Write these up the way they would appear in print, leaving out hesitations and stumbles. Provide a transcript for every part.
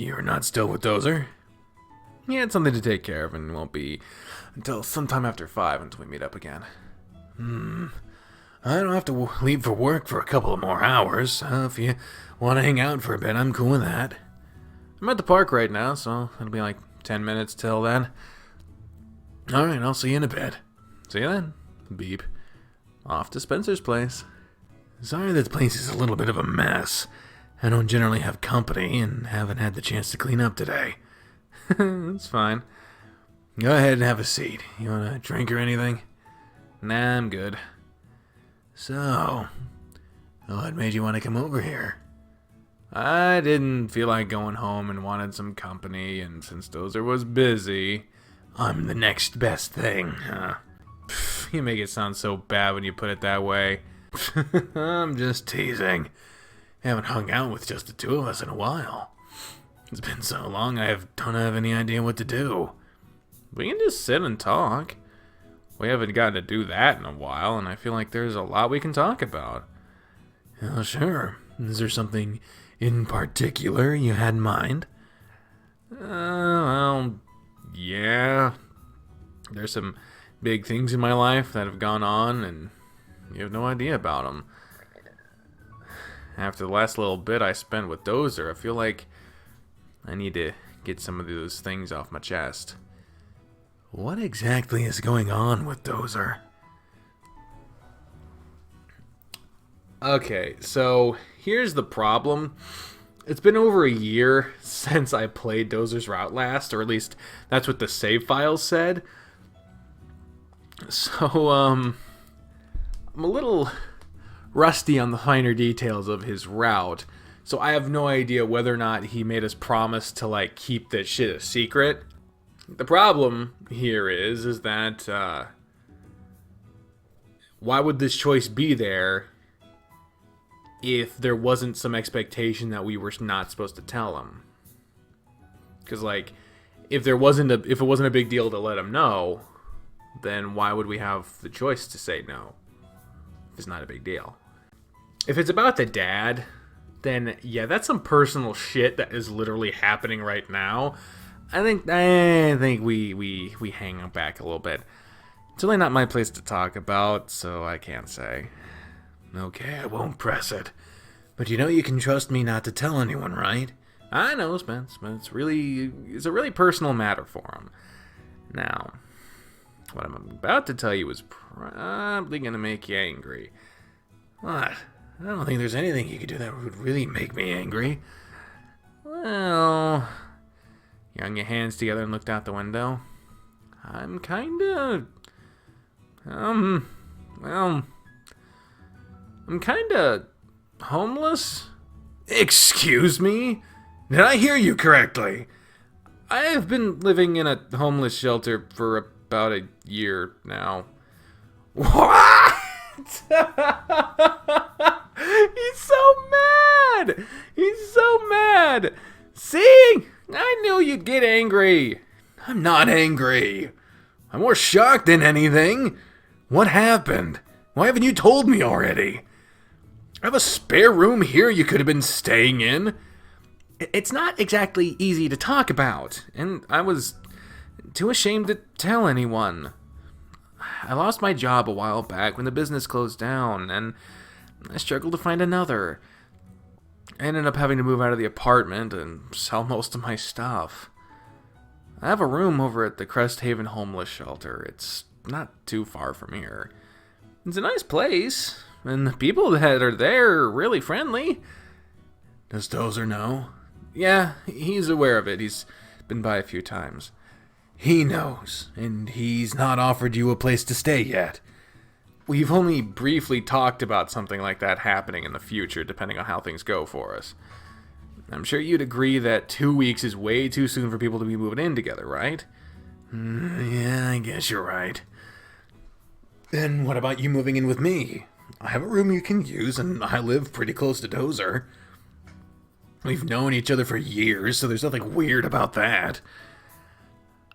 You're not still with Dozer? He had something to take care of and won't be until sometime after 5 until we meet up again. I don't have to leave for work for a couple of more hours. If you want to hang out for a bit, I'm cool with that. I'm at the park right now, so it'll be like 10 minutes till then. Alright, I'll see you in a bit. See you then. Beep. Off to Spencer's place. Sorry that the place is a little bit of a mess. I don't generally have company and haven't had the chance to clean up today. It's fine. Go ahead and have a seat. You want a drink or anything? Nah, I'm good. So, what made you want to come over here? I didn't feel like going home and wanted some company, and since Dozer was busy, I'm the next best thing, huh? You make it sound so bad when you put it that way. I'm just teasing. Haven't hung out with just the two of us in a while. It's been so long I don't have any idea what to do. We can just sit and talk. We haven't gotten to do that in a while, and I feel like there's a lot we can talk about. Oh, sure. Is there something in particular you had in mind? Well, yeah. There's some big things in my life that have gone on, and you have no idea about them. After the last little bit I spent with Dozer, I feel like I need to get some of those things off my chest. What exactly is going on with Dozer? Okay, so here's the problem. It's been over a year since I played Dozer's route last, or at least that's what the save files said. So, I'm a little rusty on the finer details of his route, so I have no idea whether or not he made us promise to, like, keep that shit a secret. The problem here is that, why would this choice be there if there wasn't some expectation that we were not supposed to tell him? Because, like, if it wasn't a big deal to let him know, then why would we have the choice to say no if it's not a big deal? If it's about the dad, then yeah, that's some personal shit that is literally happening right now. I think we hang back a little bit. It's really not my place to talk about, so I can't say. Okay, I won't press it. But you know you can trust me not to tell anyone, right? I know, Spence, but it's a really personal matter for him. Now, what I'm about to tell you is probably going to make you angry. What? I don't think there's anything you could do that would really make me angry. Well, you hung your hands together and looked out the window. I'm kinda homeless. Excuse me? Did I hear you correctly? I have been living in a homeless shelter for about a year now. What? He's so mad! He's so mad! See? I knew you'd get angry. I'm not angry. I'm more shocked than anything. What happened? Why haven't you told me already? I have a spare room here you could have been staying in. It's not exactly easy to talk about, and I was too ashamed to tell anyone. I lost my job a while back when the business closed down, and I struggled to find another. I ended up having to move out of the apartment and sell most of my stuff. I have a room over at the Crest Haven homeless shelter. It's not too far from here. It's a nice place, and the people that are there are really friendly. Does Dozer know? Yeah, he's aware of it. He's been by a few times. He knows, and he's not offered you a place to stay yet. We've only briefly talked about something like that happening in the future, depending on how things go for us. I'm sure you'd agree that 2 weeks is way too soon for people to be moving in together, right? Yeah, I guess you're right. Then what about you moving in with me? I have a room you can use, and I live pretty close to Dozer. We've known each other for years, so there's nothing weird about that.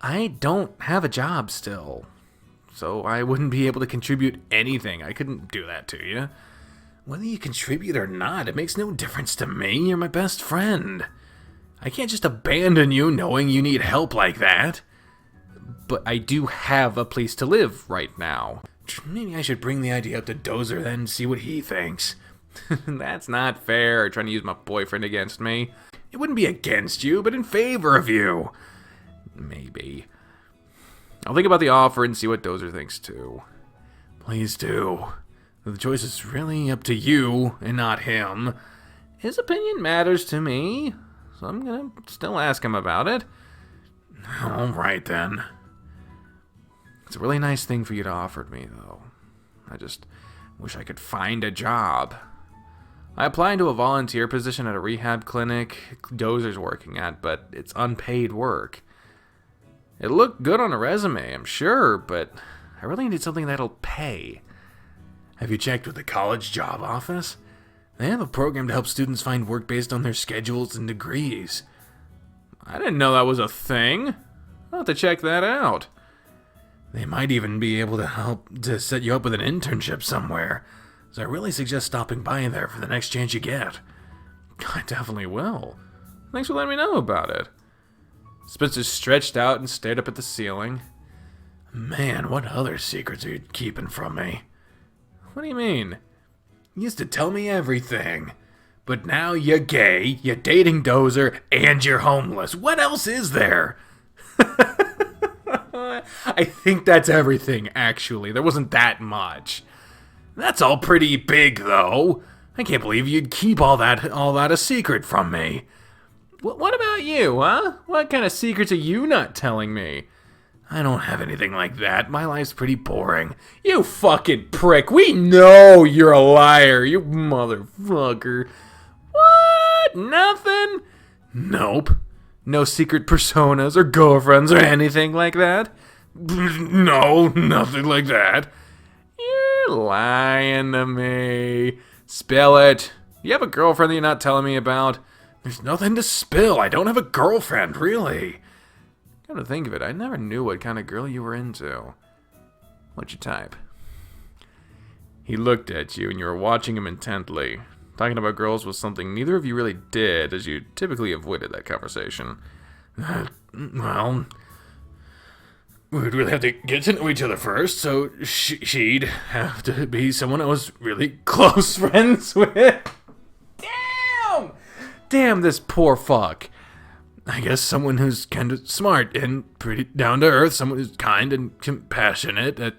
I don't have a job still, so I wouldn't be able to contribute anything. I couldn't do that to you. Whether you contribute or not, it makes no difference to me. You're my best friend. I can't just abandon you knowing you need help like that. But I do have a place to live right now. Maybe I should bring the idea up to Dozer then and see what he thinks. That's not fair, trying to use my boyfriend against me. It wouldn't be against you, but in favor of you. Maybe. I'll think about the offer and see what Dozer thinks too. Please do. The choice is really up to you and not him. His opinion matters to me, so I'm gonna still ask him about it. Alright then. It's a really nice thing for you to offer me, though. I just wish I could find a job. I applied to a volunteer position at a rehab clinic Dozer's working at, but it's unpaid work. It looked good on a resume, I'm sure, but I really need something that'll pay. Have you checked with the college job office? They have a program to help students find work based on their schedules and degrees. I didn't know that was a thing. I'll have to check that out. They might even be able to help to set you up with an internship somewhere. So I really suggest stopping by there for the next chance you get. I definitely will. Thanks for letting me know about it. Spencer stretched out and stared up at the ceiling. Man, what other secrets are you keeping from me? What do you mean? You used to tell me everything. But now you're gay, you're dating Dozer, and you're homeless. What else is there? I think that's everything, actually. There wasn't that much. That's all pretty big, though. I can't believe you'd keep all that a secret from me. What about you, huh? What kind of secrets are you not telling me? I don't have anything like that. My life's pretty boring. You fucking prick. We know you're a liar, you motherfucker. What? Nothing? Nope. No secret personas or girlfriends or anything like that? No, nothing like that. You're lying to me. Spill it. You have a girlfriend that you're not telling me about? There's nothing to spill. I don't have a girlfriend, really. Come to think of it, I never knew what kind of girl you were into. What'd you type? He looked at you and you were watching him intently. Talking about girls was something neither of you really did, as you typically avoided that conversation. Well, we'd really have to get to know each other first, so she'd have to be someone I was really close friends with. Damn, this poor fuck. I guess someone who's kind of smart and pretty down to earth, someone who's kind and compassionate, a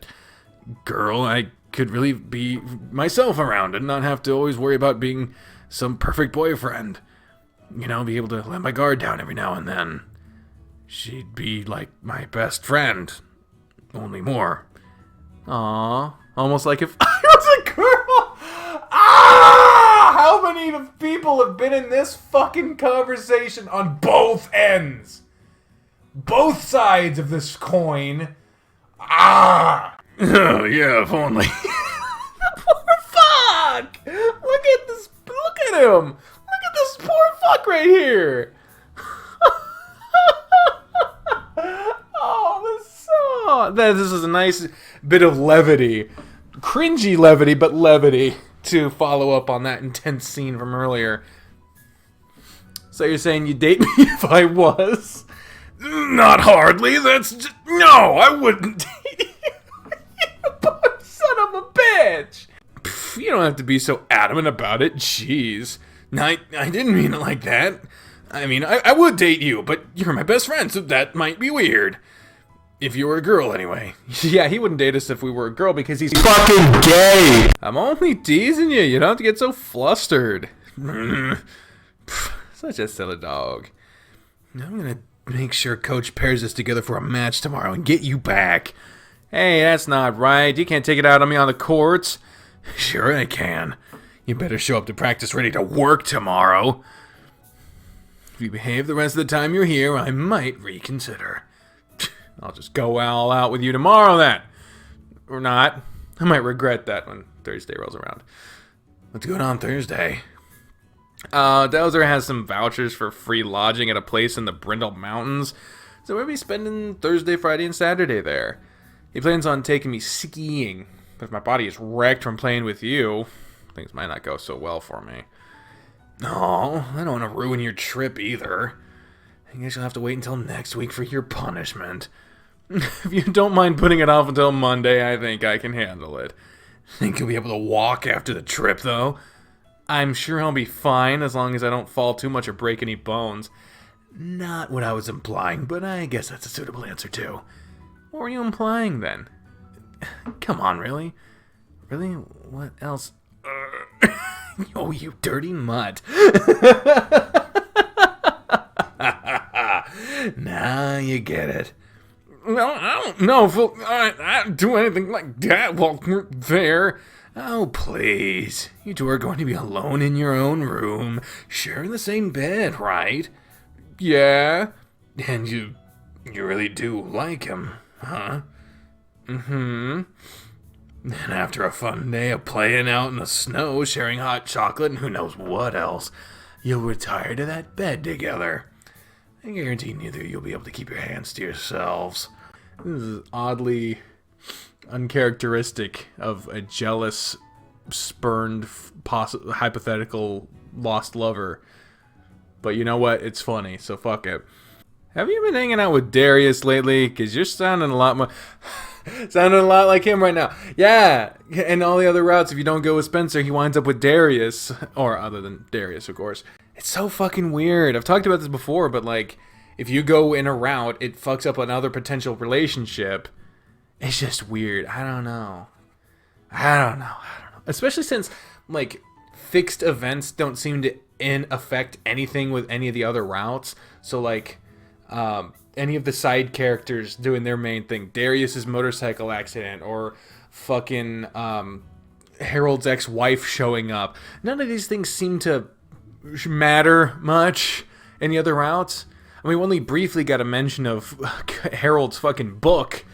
girl I could really be myself around and not have to always worry about being some perfect boyfriend. You know, be able to let my guard down every now and then. She'd be like my best friend, only more. Aww, almost like if I was a girl. How many people have been in this fucking conversation on both ends? Both sides of this coin. Oh, yeah, if only. Poor fuck! Look at this. Look at him. Look at this poor fuck right here. This is a nice bit of levity. Cringy levity, but levity. To follow up on that intense scene from earlier. So you're saying you'd date me if I was? Not hardly, that's just... No, I wouldn't date you. You poor son of a bitch. You don't have to be so adamant about it, jeez. I didn't mean it like that. I mean, I would date you, but you're my best friend, so that might be weird. If you were a girl, anyway. Yeah, he wouldn't date us if we were a girl because he's fucking gay! I'm only teasing you. You don't have to get so flustered. Such a silly dog. I'm gonna make sure Coach pairs us together for a match tomorrow and get you back. Hey, that's not right. You can't take it out on me on the courts. Sure I can. You better show up to practice ready to work tomorrow. If you behave the rest of the time you're here, I might reconsider. I'll just go all out with you tomorrow then. Or not. I might regret that when Thursday rolls around. What's going on Thursday? Dozer has some vouchers for free lodging at a place in the Brindle Mountains. So we'll be spending Thursday, Friday, and Saturday there. He plans on taking me skiing. But if my body is wrecked from playing with you, things might not go so well for me. No, I don't want to ruin your trip either. I guess you'll have to wait until next week for your punishment. If you don't mind putting it off until Monday, I think I can handle it. Think you'll be able to walk after the trip, though? I'm sure I'll be fine as long as I don't fall too much or break any bones. Not what I was implying, but I guess that's a suitable answer, too. What were you implying, then? Come on, really? Really? What else? Oh, you dirty mutt. Now you get it. No, I don't know if I don't do anything like that while we're there. Oh, please. You two are going to be alone in your own room, sharing the same bed, right? Yeah. And you really do like him, huh? Mm-hmm. And after a fun day of playing out in the snow, sharing hot chocolate, and who knows what else, you'll retire to that bed together. I guarantee neither of you will be able to keep your hands to yourselves. This is oddly uncharacteristic of a jealous, spurned, hypothetical lost lover. But you know what? It's funny, so fuck it. Have you been hanging out with Darius lately? Because you're sounding a lot more... sounding a lot like him right now. Yeah, and all the other routes, if you don't go with Spencer, he winds up with Darius. Or other than Darius, of course. It's so fucking weird. I've talked about this before, but like, if you go in a route, it fucks up another potential relationship. It's just weird. I don't know. Especially since, like, fixed events don't seem to affect anything with any of the other routes. So, like, any of the side characters doing their main thing, Darius's motorcycle accident, or fucking Harold's ex-wife showing up. None of these things seem to matter much in the other routes. I mean, we only briefly got a mention of Harold's fucking book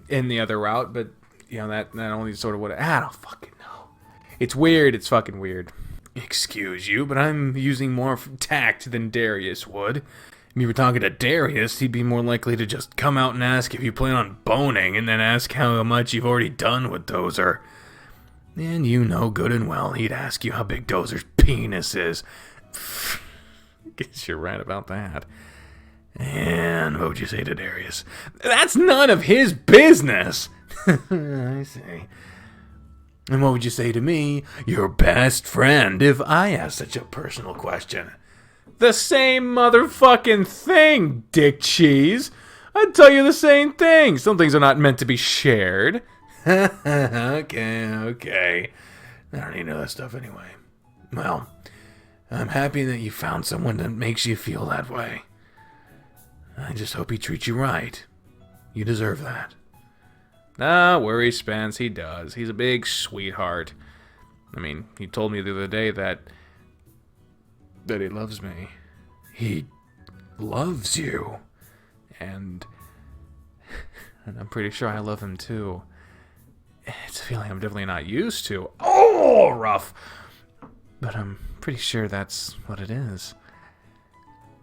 in the other route, but, you know, that only sort of would have... I don't fucking know. It's weird. It's fucking weird. Excuse you, but I'm using more tact than Darius would. If you were talking to Darius, he'd be more likely to just come out and ask if you plan on boning, and then ask how much you've already done with Dozer. And you know good and well he'd ask you how big Dozer's penis is. Guess you're right about that. And what would you say to Darius? That's none of his business! I see. And what would you say to me, your best friend, if I asked such a personal question? The same motherfucking thing, dick cheese. I'd tell you the same thing. Some things are not meant to be shared. Okay. I don't even know that stuff anyway. Well, I'm happy that you found someone that makes you feel that way. I just hope he treats you right. You deserve that. Nah, worry, Spence. He does. He's a big sweetheart. I mean, he told me the other day that he loves me. He loves you. And I'm pretty sure I love him too. It's a feeling I'm definitely not used to. Oh, rough. But I'm pretty sure that's what it is.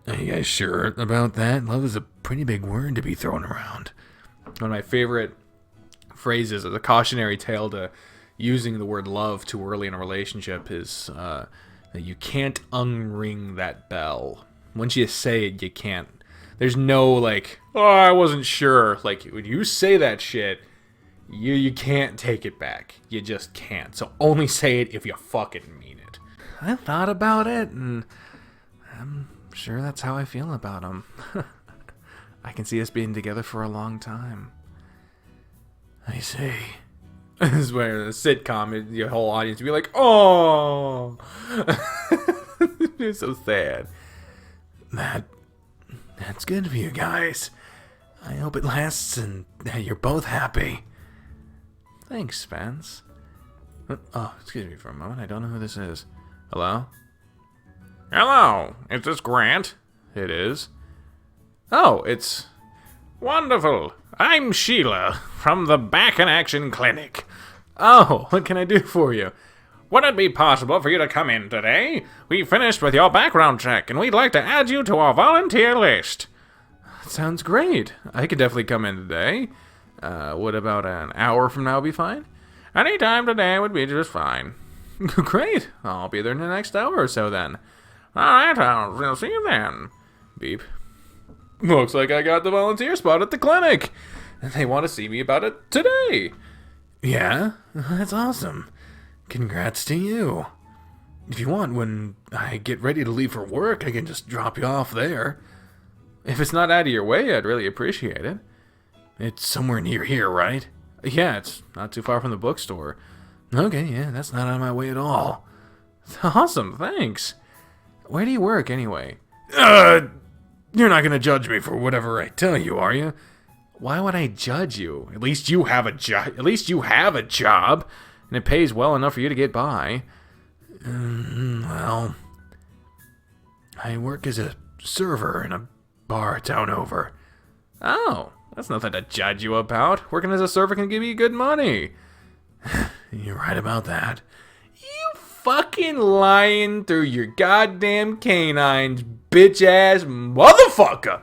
Are you guys sure about that? Love is a pretty big word to be thrown around. One of my favorite phrases, as a cautionary tale to using the word love too early in a relationship, is that you can't unring that bell. Once you say it, you can't. There's no, like, oh, I wasn't sure. Like, when you say that shit, you can't take it back. You just can't. So only say it if you fucking mean it. I thought about it, and I'm sure that's how I feel about him. I can see us being together for a long time. I see. This is where a sitcom, your whole audience would be like, oh. It's so sad. That's good for you guys. I hope it lasts and you're both happy. Thanks, Spence. Oh, excuse me for a moment. I don't know who this is. Hello? Hello. Is this Grant? It is. Oh, it's wonderful. I'm Sheila from the Back in Action Clinic. Oh, what can I do for you? Would it be possible for you to come in today? We finished with your background check, and we'd like to add you to our volunteer list. Sounds great. I could definitely come in today. What about an hour from now be fine? Any time today would be just fine. Great. I'll be there in the next hour or so then. All right, I'll see you then. Beep. Looks like I got the volunteer spot at the clinic. And they want to see me about it today. Yeah? That's awesome. Congrats to you. If you want, when I get ready to leave for work, I can just drop you off there. If it's not out of your way, I'd really appreciate it. It's somewhere near here, right? Yeah, it's not too far from the bookstore. Okay, yeah, that's not out of my way at all. Awesome, thanks. Where do you work, anyway? You're not gonna judge me for whatever I tell you, are you? Why would I judge you? At least you have a job. At least you have a job, and it pays well enough for you to get by. Well, I work as a server in a bar town over. Oh, that's nothing to judge you about. Working as a server can give you good money. You're right about that. You fucking lying through your goddamn canines, bitch-ass motherfucker.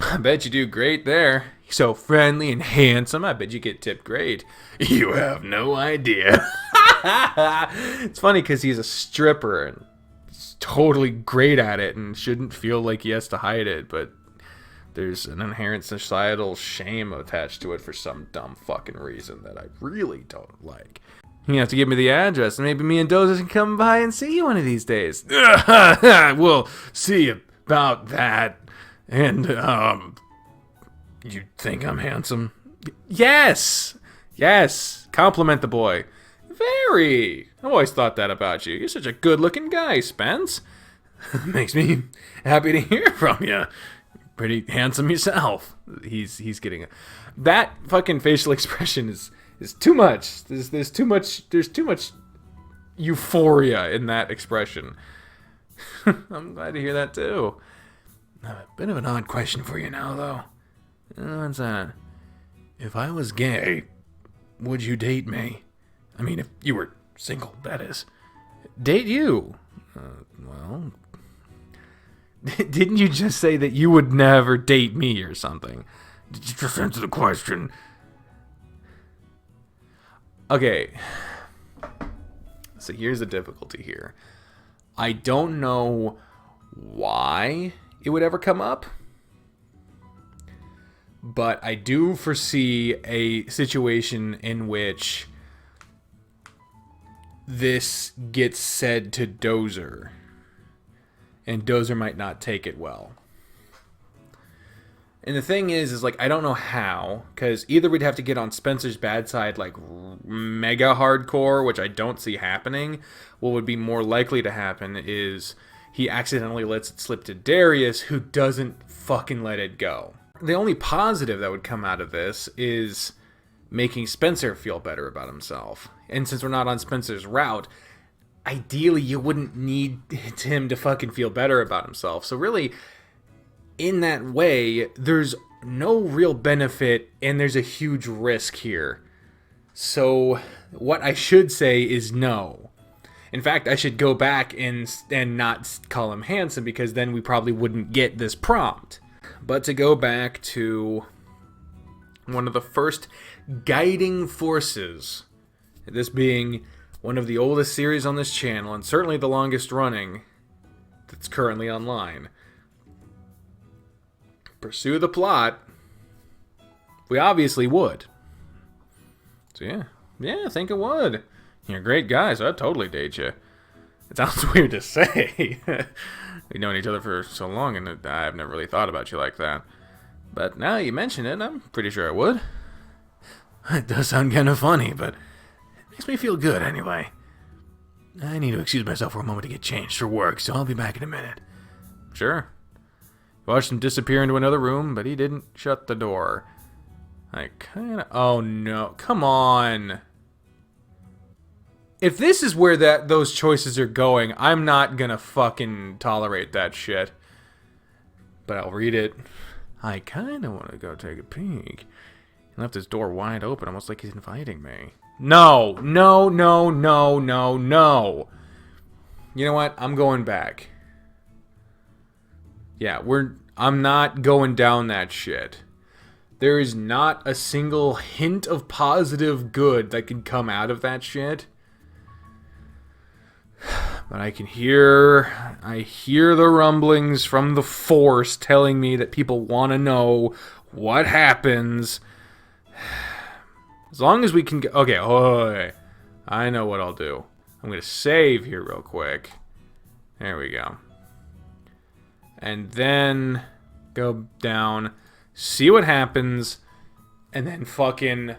I bet you do great there. You're so friendly and handsome. I bet you get tipped great. You have no idea. It's funny because he's a stripper and he's totally great at it and shouldn't feel like he has to hide it, but there's an inherent societal shame attached to it for some dumb fucking reason that I really don't like. You have to give me the address, and maybe me and Dozer can come by and see you one of these days. We'll see about that. And, you think I'm handsome? Yes! Yes! Compliment the boy. Very! I've always thought that about you. You're such a good-looking guy, Spence. Makes me happy to hear from you. Pretty handsome yourself. He's getting that fucking facial expression is too much. There's too much euphoria in that expression. I'm glad to hear that too. A bit of an odd question for you now, though. What's that? If I was gay, would you date me? I mean, if you were single, that is. Date you? Well, didn't you just say that you would never date me or something? Did you just answer the question? Okay. So here's the difficulty here. I don't know why it would ever come up, but I do foresee a situation in which this gets said to Dozer, and Dozer might not take it well. And the thing is like, I don't know how, because either we'd have to get on Spencer's bad side, like, mega hardcore, which I don't see happening. What would be more likely to happen is he accidentally lets it slip to Darius, who doesn't fucking let it go. The only positive that would come out of this is making Spencer feel better about himself. And since we're not on Spencer's route, ideally you wouldn't need him to fucking feel better about himself. So really, in that way, there's no real benefit and there's a huge risk here. So what I should say is no. In fact, I should go back and not call him handsome, because then we probably wouldn't get this prompt. But to go back to one of the first guiding forces, this being one of the oldest series on this channel, and certainly the longest running that's currently online. Pursue the plot. We obviously would. So yeah, I think it would. You're a great guy, so I'd totally date you. It sounds weird to say. We've known each other for so long, and I've never really thought about you like that. But now you mention it, I'm pretty sure I would. It does sound kind of funny, but it makes me feel good anyway. I need to excuse myself for a moment to get changed for work, so I'll be back in a minute. Sure. Watched him disappear into another room, but he didn't shut the door. Oh no, come on. If this is where those choices are going, I'm not gonna fucking tolerate that shit. But I'll read it. I kinda wanna go take a peek. He left his door wide open, almost like he's inviting me. No. You know what? I'm going back. Yeah, I'm not going down that shit. There is not a single hint of positive good that can come out of that shit. But I hear the rumblings from the force telling me that people want to know what happens. As long as we can get... Okay, I know what I'll do. I'm going to save here real quick. There we go. And then go down, see what happens, and then fucking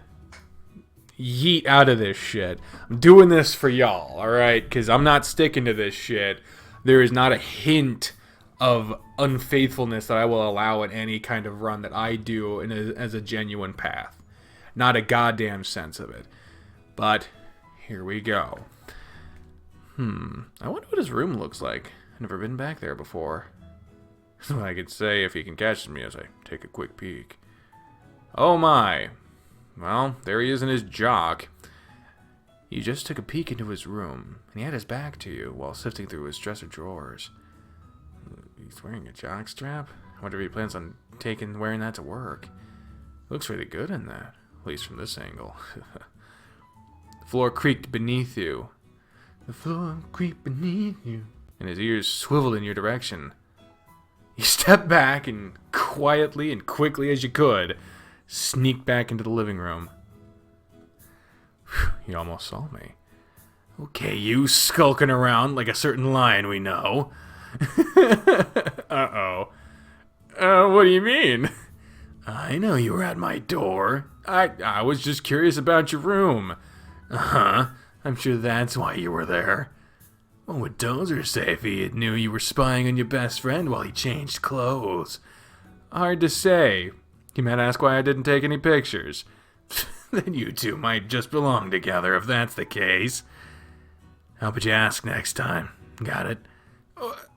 yeet out of this shit. I'm doing this for y'all, alright? Because I'm not sticking to this shit. There is not a hint of unfaithfulness that I will allow in any kind of run that I do as a genuine path. Not a goddamn sense of it. But here we go. I wonder what his room looks like. I've never been back there before. So I could say if he can catch me as I take a quick peek. Oh my. Well, there he is in his jock. You just took a peek into his room, and he had his back to you while sifting through his dresser drawers. He's wearing a jock strap? I wonder if he plans on wearing that to work. Looks really good in that, at least from this angle. The floor creaked beneath you. The floor creaked beneath you. And his ears swiveled in your direction. You stepped back and quietly and quickly as you could, sneaked back into the living room. Whew, you almost saw me. Okay, you skulking around like a certain lion we know. Uh-oh. What do you mean? I know you were at my door. I was just curious about your room. Uh-huh. I'm sure that's why you were there. What would Dozer say if he knew you were spying on your best friend while he changed clothes? Hard to say. He might ask why I didn't take any pictures. Then you two might just belong together if that's the case. How about you ask next time? Got it?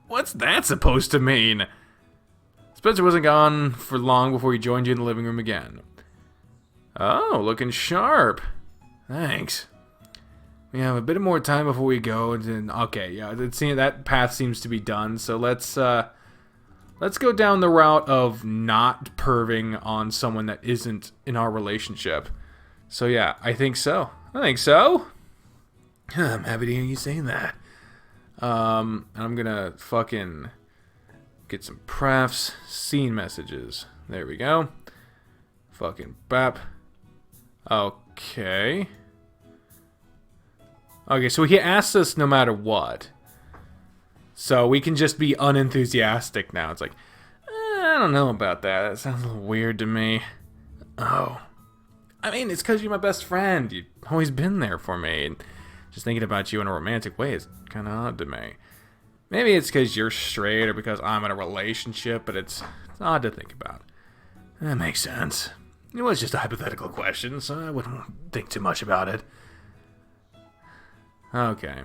What's that supposed to mean? Spencer wasn't gone for long before he joined you in the living room again. Oh, looking sharp. Thanks. We have a bit more time before we go. And okay, yeah, that path seems to be done. So let's go down the route of not perving on someone that isn't in our relationship. So yeah, I think so. I'm happy to hear you saying that. I'm gonna fucking get some prefs, scene messages. There we go. Fucking bap. Okay. Okay, so he asks us no matter what. So we can just be unenthusiastic now. It's like, I don't know about that. That sounds a little weird to me. Oh. I mean, it's because you're my best friend. You've always been there for me. And just thinking about you in a romantic way is kind of odd to me. Maybe it's because you're straight or because I'm in a relationship, but it's odd to think about. That makes sense. It was just a hypothetical question, so I wouldn't think too much about it. Okay.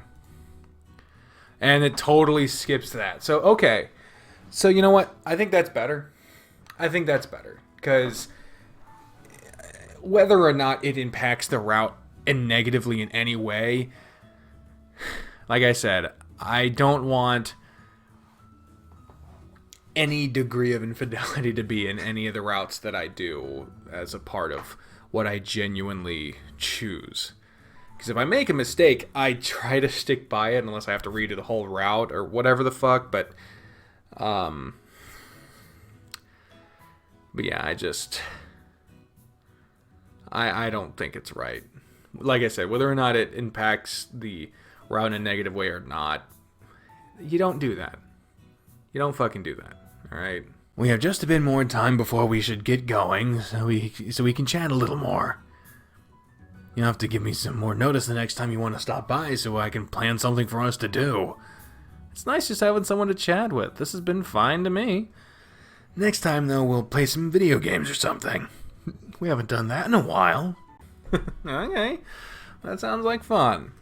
And it totally skips that. So, okay. So, you know what? I think that's better. Because whether or not it impacts the route negatively in any way, like I said, I don't want any degree of infidelity to be in any of the routes that I do as a part of what I genuinely choose. Because if I make a mistake, I try to stick by it unless I have to redo the whole route or whatever the fuck. But yeah, I don't think it's right. Like I said, whether or not it impacts the route in a negative way or not, you don't do that. You don't fucking do that. All right. We have just a bit more time before we should get going, so we can chat a little more. You'll have to give me some more notice the next time you want to stop by so I can plan something for us to do. It's nice just having someone to chat with. This has been fine to me. Next time, though, we'll play some video games or something. We haven't done that in a while. Okay. That sounds like fun.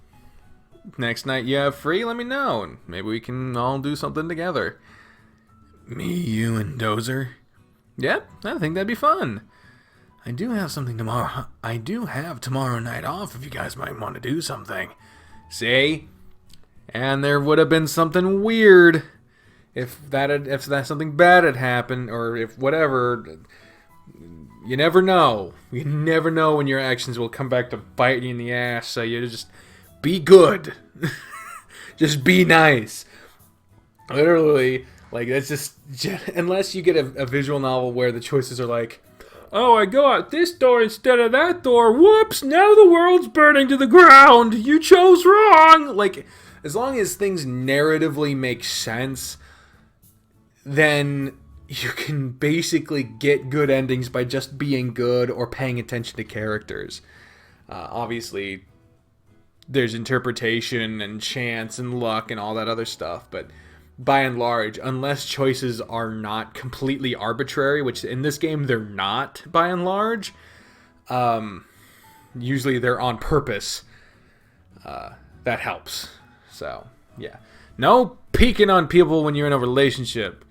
Next night you have free, let me know. And maybe we can all do something together. Me, you, and Dozer? Yep, I think that'd be fun. I do have tomorrow night off if you guys might want to do something. See? And there would have been something weird if something bad had happened, or if whatever. You never know. You never know when your actions will come back to bite you in the ass, so you just be good. Just be nice. Literally, like, that's just... Unless you get a visual novel where the choices are like, oh, I go out this door instead of that door. Whoops, now the world's burning to the ground. You chose wrong. Like, as long as things narratively make sense, then you can basically get good endings by just being good or paying attention to characters. Obviously, there's interpretation and chance and luck and all that other stuff, but by and large, unless choices are not completely arbitrary, which in this game they're not by and large, usually they're on purpose, that helps. So, yeah. No peeking on people when you're in a relationship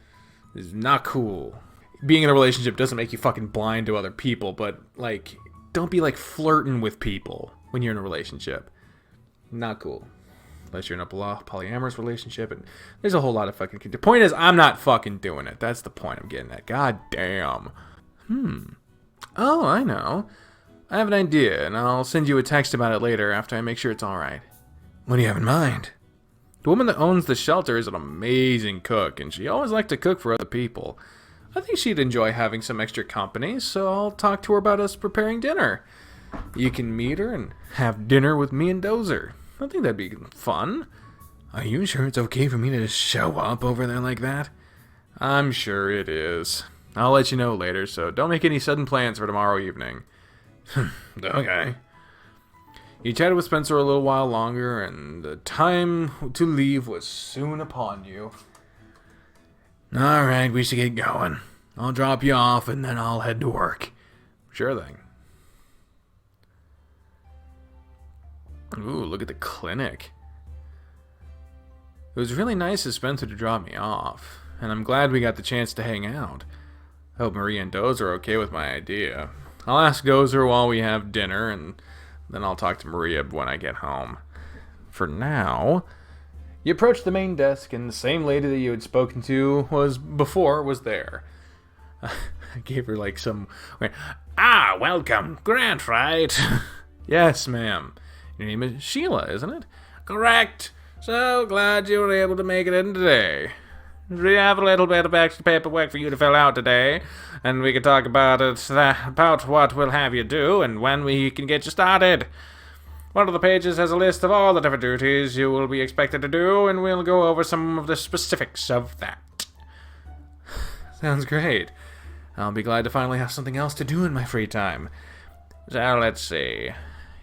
is not cool. Being in a relationship doesn't make you fucking blind to other people, but, like, don't be, like, flirting with people when you're in a relationship. Not cool. Unless you're in a polyamorous relationship, and there's a whole lot of fucking... The point is, I'm not fucking doing it. That's the point I'm getting at. God damn. Oh, I know. I have an idea, and I'll send you a text about it later after I make sure it's alright. What do you have in mind? The woman that owns the shelter is an amazing cook, and she always liked to cook for other people. I think she'd enjoy having some extra company, so I'll talk to her about us preparing dinner. You can meet her and have dinner with me and Dozer. I think that'd be fun. Are you sure it's okay for me to just show up over there like that? I'm sure it is. I'll let you know later, so don't make any sudden plans for tomorrow evening. Okay. You chatted with Spencer a little while longer, and the time to leave was soon upon you. Alright, we should get going. I'll drop you off, and then I'll head to work. Sure thing. Ooh, look at the clinic. It was really nice of Spencer to drop me off, and I'm glad we got the chance to hang out. I hope Maria and Dozer are okay with my idea. I'll ask Dozer while we have dinner, and then I'll talk to Maria when I get home. For now, you approached the main desk, and the same lady that you had spoken to was there. I gave her like some... welcome. Grant, right? Yes, ma'am. Your name is Sheila, isn't it? Correct. So glad you were able to make it in today. We have a little bit of extra paperwork for you to fill out today, and we can talk about about what we'll have you do and when we can get you started. One of the pages has a list of all the different duties you will be expected to do, and we'll go over some of the specifics of that. Sounds great. I'll be glad to finally have something else to do in my free time. So let's see.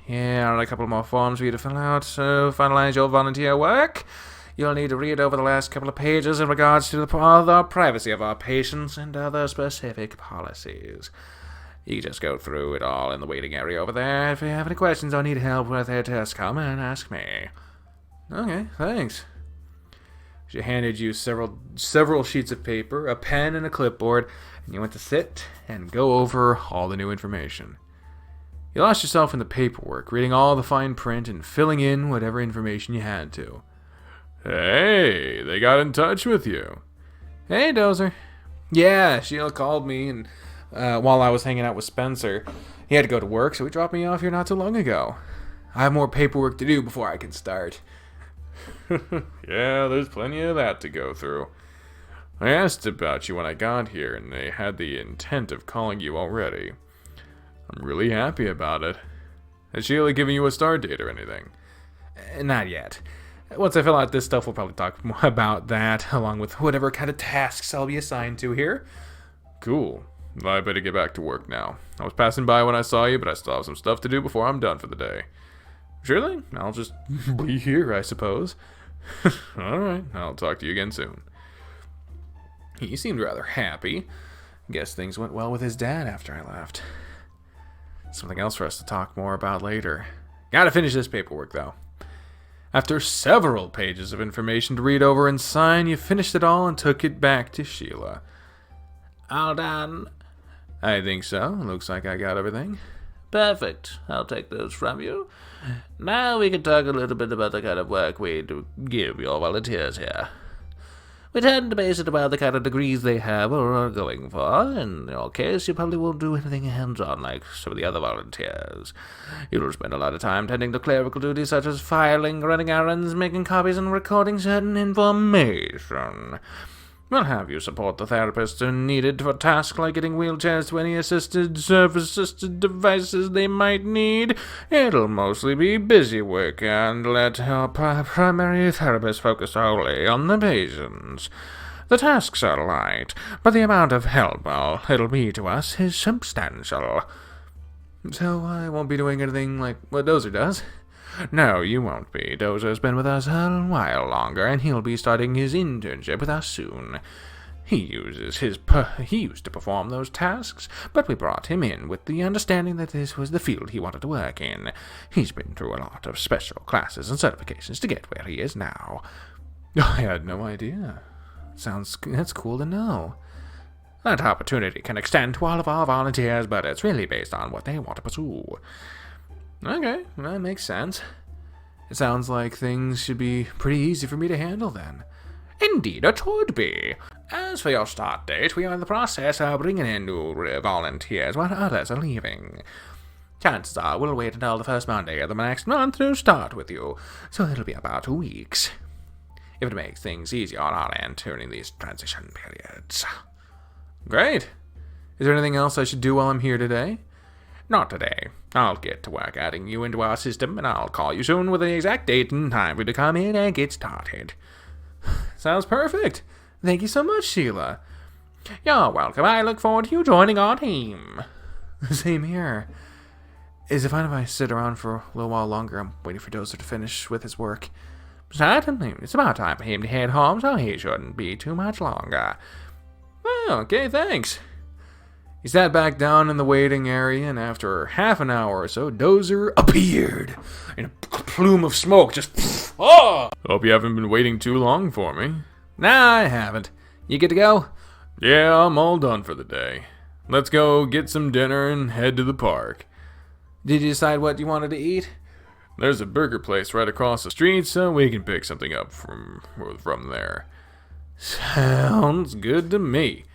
Here are a couple more forms for you to fill out. So, finalize your volunteer work. You'll need to read over the last couple of pages in regards to the privacy of our patients and other specific policies. You can just go through it all in the waiting area over there. If you have any questions or need help with it, just come and ask me. Okay, thanks. She handed you several sheets of paper, a pen, and a clipboard, and you went to sit and go over all the new information. You lost yourself in the paperwork, reading all the fine print and filling in whatever information you had to. Hey, they got in touch with you. Hey, Dozer. Yeah, Sheila called me, and while I was hanging out with Spencer. He had to go to work, so he dropped me off here not too long ago. I have more paperwork to do before I can start. Yeah, there's plenty of that to go through. I asked about you when I got here, and they had the intent of calling you already. I'm really happy about it. Has Sheila given you a start date or anything? Not yet. Once I fill out this stuff, we'll probably talk more about that, along with whatever kind of tasks I'll be assigned to here. Cool. I better get back to work now. I was passing by when I saw you, but I still have some stuff to do before I'm done for the day. Sure thing. I'll just be here, I suppose. Alright, I'll talk to you again soon. He seemed rather happy. Guess things went well with his dad after I left. Something else for us to talk more about later. Gotta finish this paperwork, though. After several pages of information to read over and sign, you finished it all and took it back to Sheila. All done? I think so. Looks like I got everything. Perfect. I'll take those from you. Now we can talk a little bit about the kind of work we give your volunteers here. We tend to base it about the kind of degrees they have or are going for. In your case, you probably won't do anything hands-on like some of the other volunteers. You'll spend a lot of time tending to clerical duties such as filing, running errands, making copies, and recording certain information. We'll have you support the therapists who needed for tasks like getting wheelchairs to any service-assisted devices they might need. It'll mostly be busy work, and let our primary therapist focus solely on the patients. The tasks are light, but the amount of help it'll be to us is substantial. So I won't be doing anything like what Dozer does? No, you won't be. Dozer's been with us a while longer, and he'll be starting his internship with us soon. He used to perform those tasks, but we brought him in with the understanding that this was the field he wanted to work in. He's been through a lot of special classes and certifications to get where he is now. I had no idea. That's cool to know. That opportunity can extend to all of our volunteers, but it's really based on what they want to pursue. Okay, that makes sense. It sounds like things should be pretty easy for me to handle then. Indeed, it would be. As for your start date, we are in the process of bringing in new volunteers while others are leaving. Chances are we'll wait until the first Monday of the next month to start with you, so it'll be about 2 weeks. If it makes things easier on our end during these transition periods. Great. Is there anything else I should do while I'm here today? Not today. I'll get to work adding you into our system, and I'll call you soon with the exact date and time for you to come in and get started. Sounds perfect. Thank you so much, Sheila. You're welcome. I look forward to you joining our team. Same here. Is it fine if I sit around for a little while longer? I'm waiting for Dozer to finish with his work. Certainly. It's about time for him to head home, so he shouldn't be too much longer. Oh, okay, thanks. He sat back down in the waiting area, and after half an hour or so, Dozer appeared in a plume of smoke. Just, oh! Hope you haven't been waiting too long for me. Nah, I haven't. You good to go? Yeah, I'm all done for the day. Let's go get some dinner and head to the park. Did you decide what you wanted to eat? There's a burger place right across the street, so we can pick something up from there. Sounds good to me.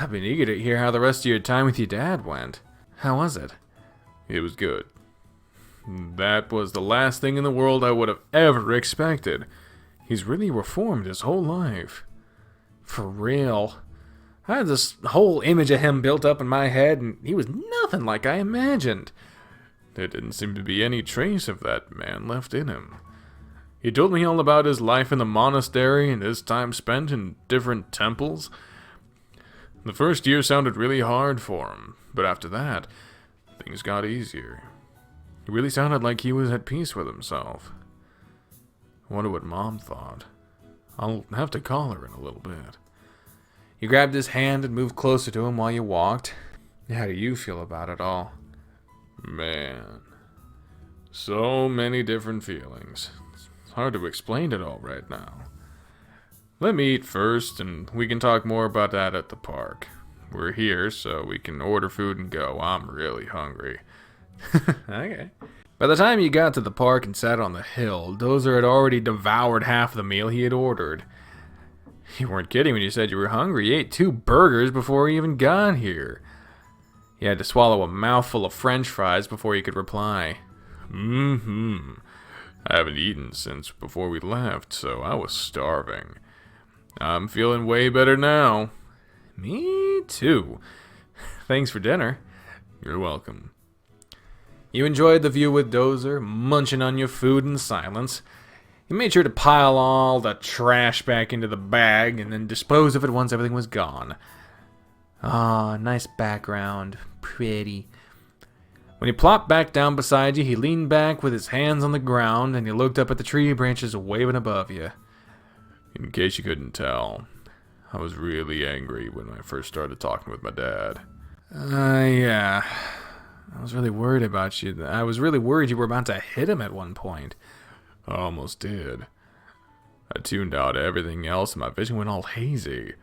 I've been eager to hear how the rest of your time with your dad went. How was it? It was good. That was the last thing in the world I would have ever expected. He's really reformed his whole life. For real. I had this whole image of him built up in my head, and he was nothing like I imagined. There didn't seem to be any trace of that man left in him. He told me all about his life in the monastery and his time spent in different temples. The first year sounded really hard for him, but after that, things got easier. He really sounded like he was at peace with himself. I wonder what Mom thought. I'll have to call her in a little bit. You grabbed his hand and moved closer to him while you walked. How do you feel about it all? Man, so many different feelings. It's hard to explain it all right now. Let me eat first, and we can talk more about that at the park. We're here, so we can order food and go. I'm really hungry. Okay. By the time you got to the park and sat on the hill, Dozer had already devoured half the meal he had ordered. You weren't kidding when you said you were hungry. You ate 2 burgers before you even got here. You had to swallow a mouthful of french fries before you could reply. I haven't eaten since before we left, so I was starving. I'm feeling way better now. Me too. Thanks for dinner. You're welcome. You enjoyed the view with Dozer, munching on your food in silence. You made sure to pile all the trash back into the bag and then dispose of it once everything was gone. Ah, nice background. Pretty. When he plopped back down beside you, he leaned back with his hands on the ground and he looked up at the tree branches waving above you. In case you couldn't tell, I was really angry when I first started talking with my dad. Yeah. I was really worried about you. I was really worried you were about to hit him at one point. I almost did. I tuned out everything else and my vision went all hazy.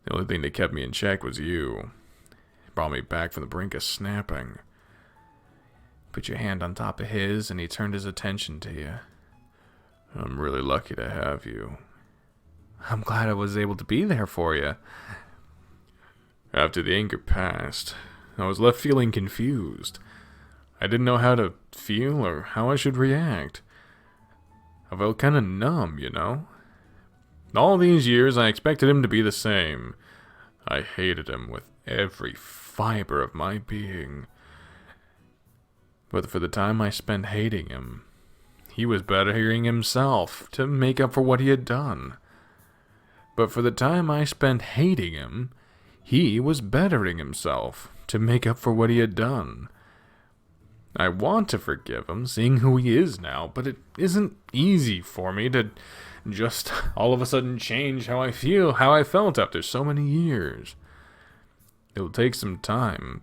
The only thing that kept me in check was you. It brought me back from the brink of snapping. Put your hand on top of his and he turned his attention to you. I'm really lucky to have you. I'm glad I was able to be there for you. After the anger passed, I was left feeling confused. I didn't know how to feel or how I should react. I felt kind of numb, you know? All these years, I expected him to be the same. I hated him with every fiber of my being. But for the time I spent hating him, he was bettering himself to make up for what he had done. But for the time I spent hating him, he was bettering himself to make up for what he had done. I want to forgive him, seeing who he is now, but it isn't easy for me to just all of a sudden change how I feel, how I felt after so many years. It'll take some time,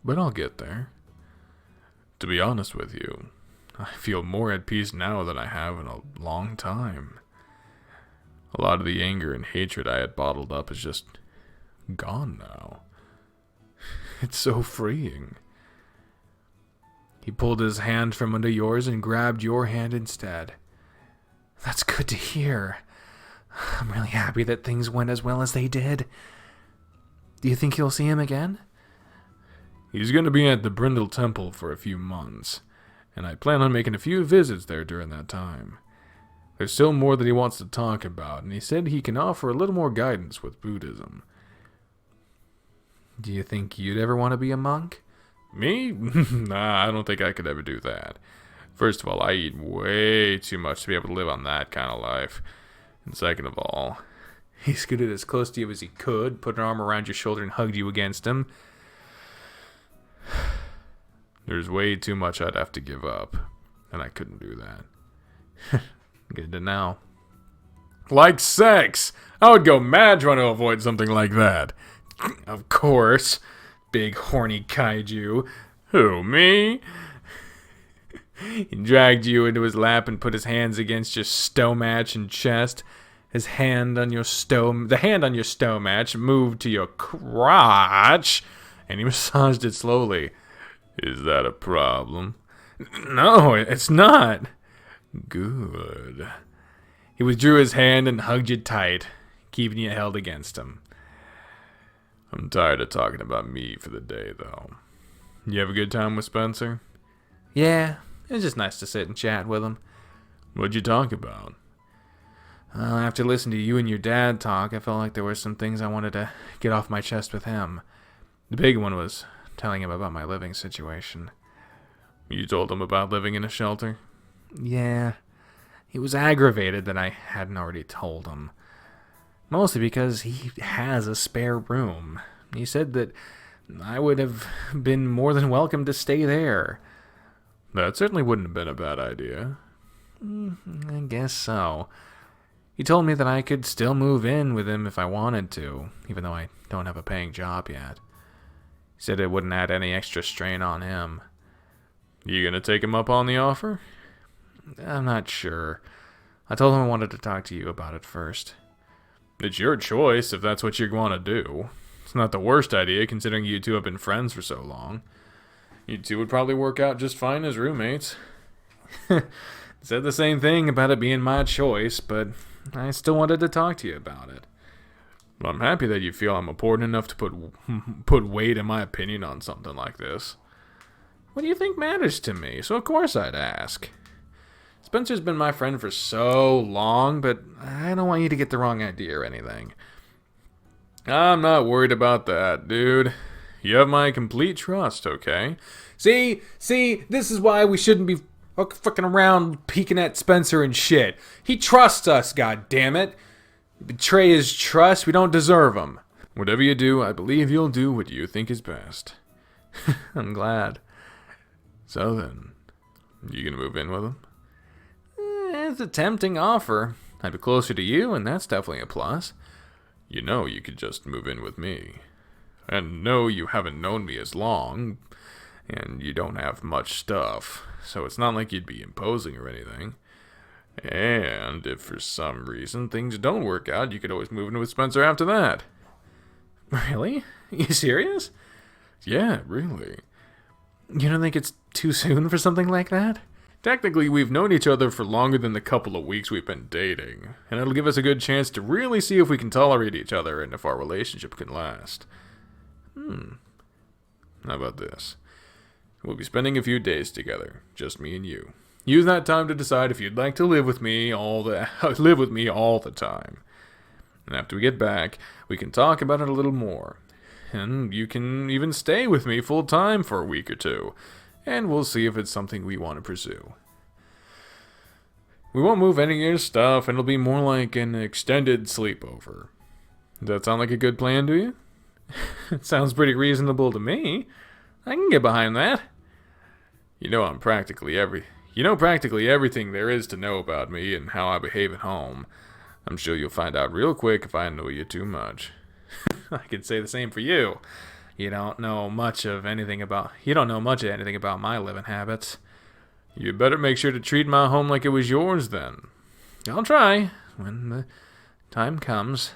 but I'll get there. To be honest with you, I feel more at peace now than I have in a long time. A lot of the anger and hatred I had bottled up is just gone now. It's so freeing. He pulled his hand from under yours and grabbed your hand instead. That's good to hear. I'm really happy that things went as well as they did. Do you think you'll see him again? He's going to be at the Brindle Temple for a few months, and I plan on making a few visits there during that time. There's still more that he wants to talk about, and he said he can offer a little more guidance with Buddhism. Do you think you'd ever want to be a monk? Me? Nah, I don't think I could ever do that. First of all, I eat way too much to be able to live on that kind of life. And second of all, he scooted as close to you as he could, put an arm around your shoulder and hugged you against him. There's way too much I'd have to give up, and I couldn't do that. Good to know. Like sex! I would go mad trying to avoid something like that. Of course. Big horny kaiju. Who, me? He dragged you into his lap and put his hands against your stomach and chest. The hand on your stomach moved to your crotch, and he massaged it slowly. Is that a problem? No, it's not. Good. He withdrew his hand and hugged you tight, keeping you held against him. I'm tired of talking about me for the day, though. You have a good time with Spencer? Yeah, it was just nice to sit and chat with him. What'd you talk about? After listening to you and your dad talk, I felt like there were some things I wanted to get off my chest with him. The big one was telling him about my living situation. You told him about living in a shelter? Yeah. He was aggravated that I hadn't already told him. Mostly because he has a spare room. He said that I would have been more than welcome to stay there. That certainly wouldn't have been a bad idea. I guess so. He told me that I could still move in with him if I wanted to, even though I don't have a paying job yet. He said it wouldn't add any extra strain on him. You gonna take him up on the offer? I'm not sure. I told him I wanted to talk to you about it first. It's your choice if that's what you want to do. It's not the worst idea considering you two have been friends for so long. You two would probably work out just fine as roommates. Said the same thing about it being my choice, but I still wanted to talk to you about it. I'm happy that you feel I'm important enough to put weight in my opinion on something like this. What do you think matters to me? So of course I'd ask. Spencer's been my friend for so long, but I don't want you to get the wrong idea or anything. I'm not worried about that, dude. You have my complete trust, okay? See, this is why we shouldn't be fucking around peeking at Spencer and shit. He trusts us, goddammit. You betray his trust, we don't deserve him. Whatever you do, I believe you'll do what you think is best. I'm glad. So then, you gonna move in with him? It's a tempting offer. I'd be closer to you, and that's definitely a plus. You know you could just move in with me. And no, you haven't known me as long, and you don't have much stuff, so it's not like you'd be imposing or anything. And if for some reason things don't work out, you could always move in with Spencer after that. Really? You serious? Yeah, really. You don't think it's too soon for something like that? Technically, we've known each other for longer than the couple of weeks we've been dating, and it'll give us a good chance to really see if we can tolerate each other and if our relationship can last. How about this? We'll be spending a few days together, just me and you. Use that time to decide if you'd like to live with me all the time. And after we get back, we can talk about it a little more. And you can even stay with me full time for a week or two. And we'll see if it's something we want to pursue. We won't move any of your stuff, and it'll be more like an extended sleepover. Does that sound like a good plan to you? It sounds pretty reasonable to me. I can get behind that. You know practically everything there is to know about me and how I behave at home. I'm sure you'll find out real quick if I annoy you too much. I could say the same for you. You don't know much of anything about my living habits. You better make sure to treat my home like it was yours then. I'll try when the time comes.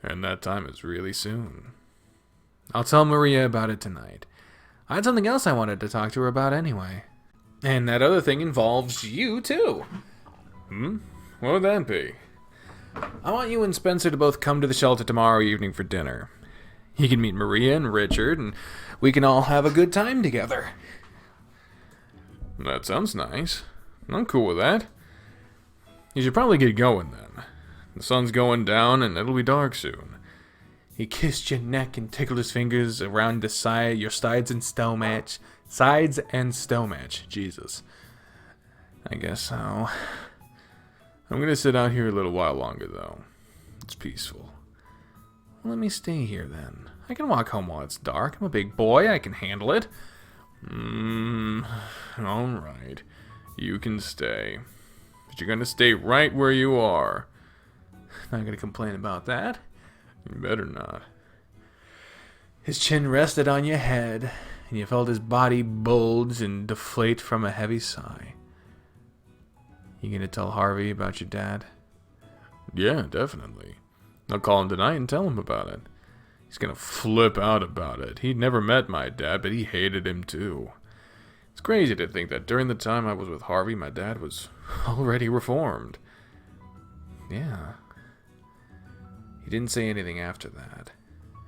And that time is really soon. I'll tell Maria about it tonight. I had something else I wanted to talk to her about anyway. And that other thing involves you too. What would that be? I want you and Spencer to both come to the shelter tomorrow evening for dinner. You can meet Maria and Richard, and we can all have a good time together. That sounds nice. I'm cool with that. You should probably get going then. The sun's going down, and it'll be dark soon. He kissed your neck and tickled his fingers around your sides and stomach. Sides and stomach. Jesus. I guess so. I'm gonna sit out here a little while longer, though. It's peaceful. Well, let me stay here, then. I can walk home while it's dark. I'm a big boy. I can handle it. Alright. You can stay. But you're gonna stay right where you are. Not gonna complain about that. You better not. His chin rested on your head, and you felt his body bulge and deflate from a heavy sigh. You gonna tell Harvey about your dad? Yeah, definitely. I'll call him tonight and tell him about it. He's gonna flip out about it. He'd never met my dad, but he hated him too. It's crazy to think that during the time I was with Harvey, my dad was already reformed. Yeah. He didn't say anything after that,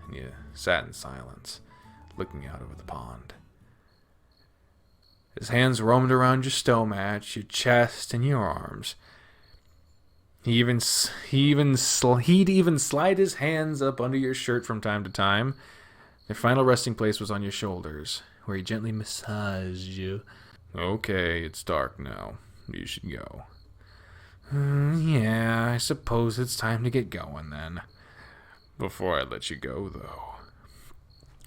and you sat in silence, looking out over the pond. His hands roamed around your stomach, your chest, and your arms. He'd even slide his hands up under your shirt from time to time. Their final resting place was on your shoulders, where he gently massaged you. Okay, it's dark now. You should go. Yeah, I suppose it's time to get going then. Before I let you go, though.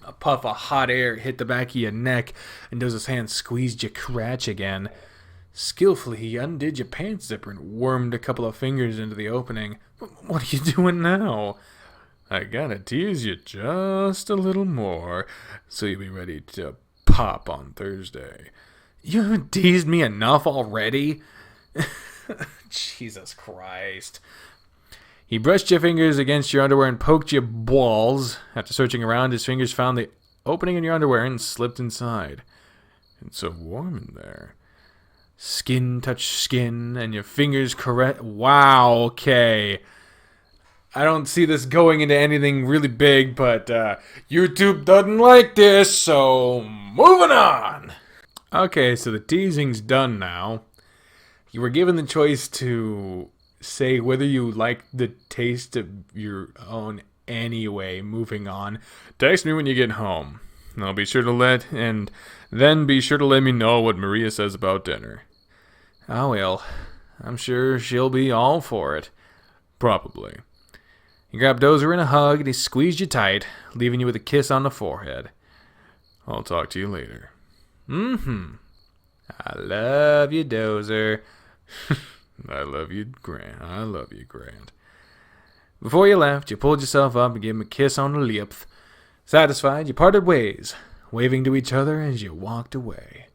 A puff of hot air hit the back of your neck, and Dozer's hand squeezed your crotch again. Skillfully, he undid your pants zipper and wormed a couple of fingers into the opening. What are you doing now? I gotta tease you just a little more, so you'll be ready to pop on Thursday. You haven't teased me enough already? Jesus Christ. He brushed your fingers against your underwear and poked your balls. After searching around, his fingers found the opening in your underwear and slipped inside. It's so warm in there. Skin touched skin, and your fingers Wow, okay. I don't see this going into anything really big, but YouTube doesn't like this, so moving on. Okay, so the teasing's done now. You were given the choice to say whether you like the taste of your own anyway. Moving on. Text me when you get home. I'll be sure to let me know what Maria says about dinner. I will. I'm sure she'll be all for it. Probably. He grabbed Dozer in a hug and he squeezed you tight, leaving you with a kiss on the forehead. I'll talk to you later. I love you, Dozer. I love you, Grant. Before you left, you pulled yourself up and gave him a kiss on the lips. Satisfied, you parted ways, waving to each other as you walked away.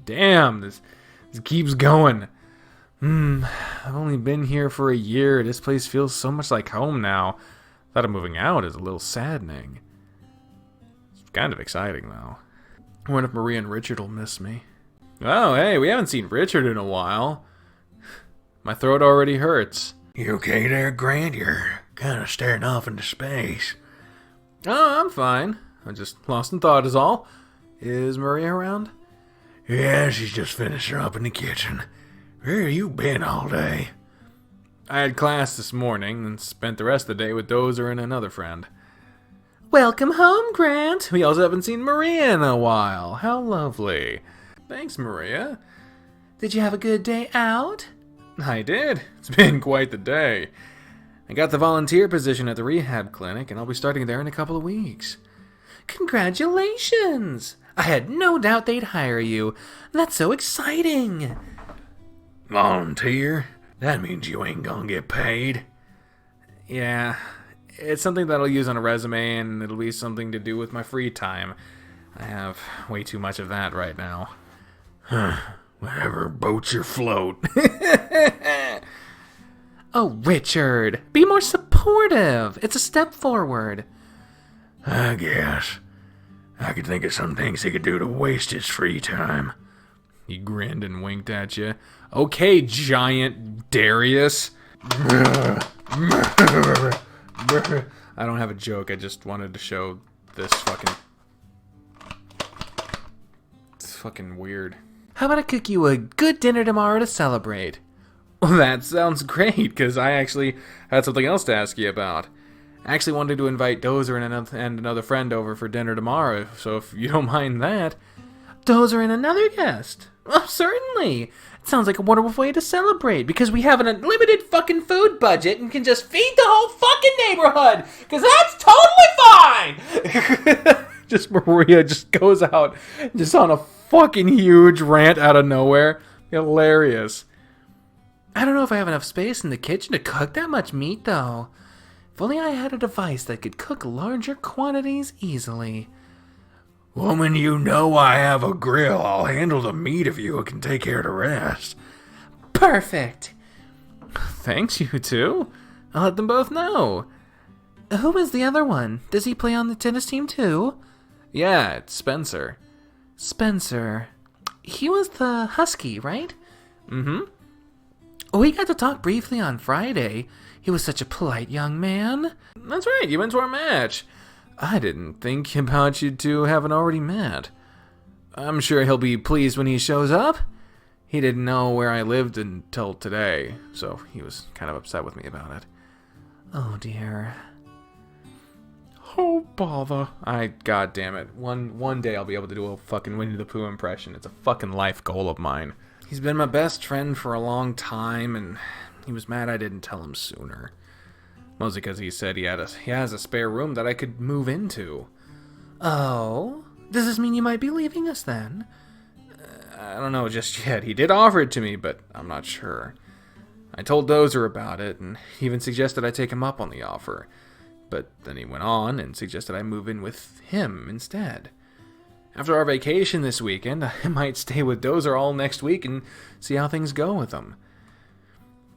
Damn, this keeps going. I've only been here for a year. This place feels so much like home now. Thought of moving out is a little saddening. It's kind of exciting, though. I wonder if Maria and Richard will miss me. Oh, hey, we haven't seen Richard in a while. My throat already hurts. You okay there, Grant? You're kind of staring off into space. Oh, I'm fine. I just lost in thought is all. Is Maria around? Yeah, she's just finishing up in the kitchen. Where you been all day? I had class this morning and spent the rest of the day with Dozer and another friend. Welcome home, Grant. We also haven't seen Maria in a while. How lovely. Thanks, Maria. Did you have a good day out? I did. It's been quite the day. I got the volunteer position at the rehab clinic, and I'll be starting there in a couple of weeks. Congratulations! I had no doubt they'd hire you. That's so exciting. Volunteer? That means you ain't gonna get paid. Yeah, it's something that I'll use on a resume, and it'll be something to do with my free time. I have way too much of that right now. Whatever boats your float. Oh, Richard, be more supportive. It's a step forward. I guess. I could think of some things he could do to waste his free time. He grinned and winked at you. Okay, giant Darius. I don't have a joke. I just wanted to show this fucking... It's fucking weird. How about I cook you a good dinner tomorrow to celebrate? Well, that sounds great, because I actually had something else to ask you about. I actually wanted to invite Dozer and another friend over for dinner tomorrow, so if you don't mind that. Dozer and another guest? Oh, certainly. It sounds like a wonderful way to celebrate, because we have an unlimited fucking food budget and can just feed the whole fucking neighborhood, because that's totally fine! Just Maria just goes out just on a fucking huge rant out of nowhere. Hilarious. I don't know if I have enough space in the kitchen to cook that much meat, though. If only I had a device that could cook larger quantities easily. Woman, you know I have a grill. I'll handle the meat if you can take care of the rest. Perfect. Thanks, you two. I'll let them both know. Who is the other one? Does he play on the tennis team, too? Yeah, it's Spencer. Spencer. He was the Husky, right? Mm-hmm. We got to talk briefly on Friday. He was such a polite young man. That's right, you went to our match. I didn't think about you two having already met. I'm sure he'll be pleased when he shows up. He didn't know where I lived until today, so he was kind of upset with me about it. Oh, dear. Oh, bother. God damn it. One day I'll be able to do a fucking Winnie the Pooh impression. It's a fucking life goal of mine. He's been my best friend for a long time, and he was mad I didn't tell him sooner. Mostly because he said he has a spare room that I could move into. Oh? Does this mean you might be leaving us then? I don't know just yet. He did offer it to me, but I'm not sure. I told Dozer about it, and he even suggested I take him up on the offer. But then he went on and suggested I move in with him instead. After our vacation this weekend, I might stay with Dozer all next week and see how things go with him.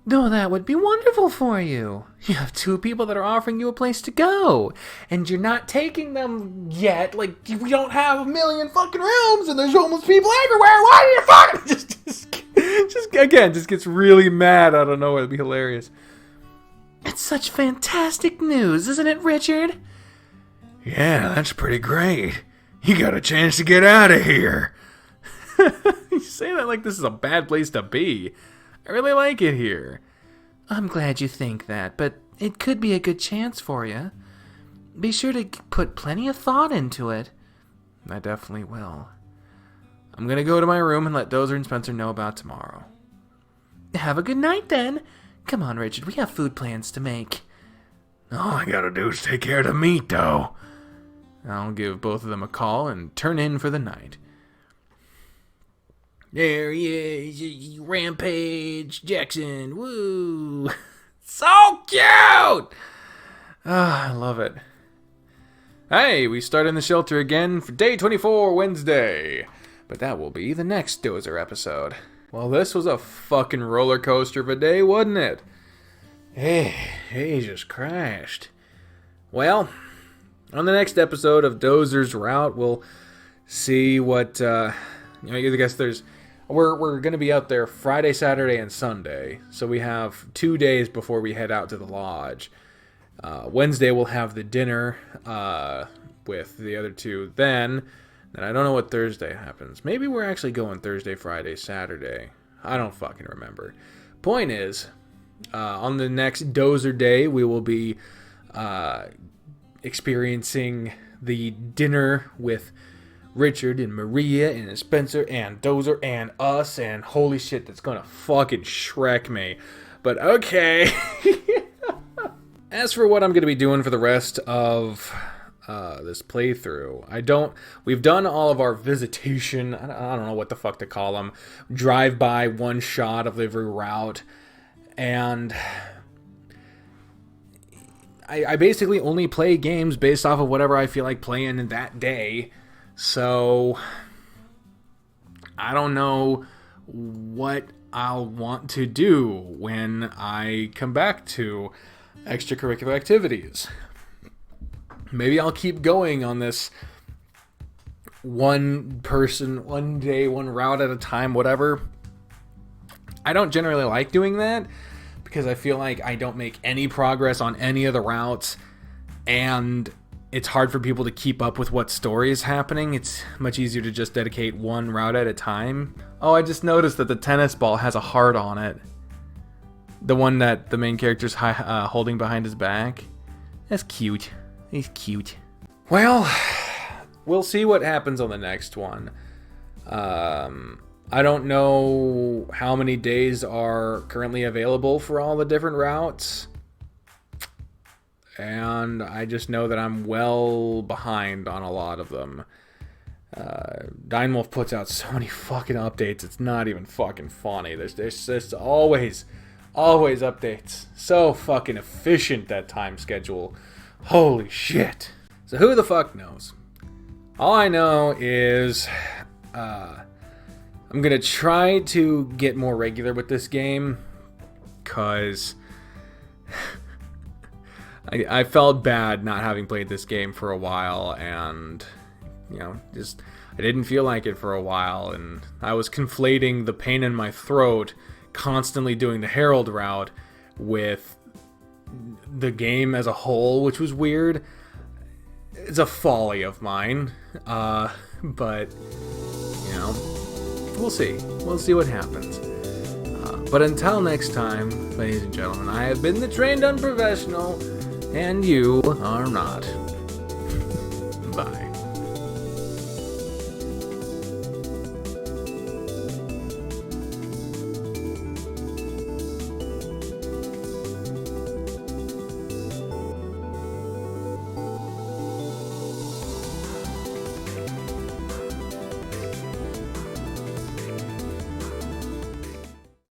No, that would be wonderful for you. You have two people that are offering you a place to go, and you're not taking them yet. Like, we don't have a million fucking rooms, and there's homeless people everywhere. Why are you fucking... just gets really mad out of nowhere. It'd be hilarious. It's such fantastic news, isn't it, Richard? Yeah, that's pretty great. You got a chance to get out of here. You say that like this is a bad place to be. I really like it here. I'm glad you think that, but it could be a good chance for you. Be sure to put plenty of thought into it. I definitely will. I'm gonna go to my room and let Dozer and Spencer know about tomorrow. Have a good night, then. Come on, Richard, we have food plans to make. All I gotta do is take care of the meat, though. I'll give both of them a call and turn in for the night. There he is, Rampage Jackson, woo! So cute! I love it. Hey, we start in the shelter again for day 24 Wednesday. But that will be the next Dozer episode. Well, this was a fucking roller coaster of a day, wasn't it? Hey, Jesus Christ. Well, on the next episode of Dozer's Route, we'll see what, I guess we're going to be out there Friday, Saturday, and Sunday. So we have 2 days before we head out to the lodge. Wednesday we'll have the dinner with the other two then. And I don't know what Thursday happens. Maybe we're actually going Thursday, Friday, Saturday. I don't fucking remember. Point is, on the next Dozer day, we will be experiencing the dinner with Richard and Maria and Spencer and Dozer and us, and holy shit, that's gonna fucking Shrek me. But okay. As for what I'm gonna be doing for the rest of this playthrough, we've done all of our visitation, I don't know what the fuck to call them, drive-by one shot of every route, and I basically only play games based off of whatever I feel like playing in that day. So I don't know what I'll want to do when I come back to extracurricular activities. Maybe I'll keep going on this one person, one day, one route at a time, whatever. I don't generally like doing that because I feel like I don't make any progress on any of the routes, and it's hard for people to keep up with what story is happening. It's much easier to just dedicate one route at a time. Oh, I just noticed that the tennis ball has a heart on it. The one that the main character's holding behind his back. That's cute. He's cute. Well, we'll see what happens on the next one. I don't know how many days are currently available for all the different routes. And I just know that I'm well behind on a lot of them. Dynewolf puts out so many fucking updates, it's not even fucking funny. There's just always updates. So fucking efficient, that time schedule. Holy shit. So who the fuck knows? All I know is I'm gonna try to get more regular with this game, cause I felt bad not having played this game for a while, and just I didn't feel like it for a while, and I was conflating the pain in my throat constantly doing the Herald route with the game as a whole, which was weird. It's a folly of mine, but we'll see what happens. But until next time, ladies and gentlemen, I have been the trained unprofessional, and you are not.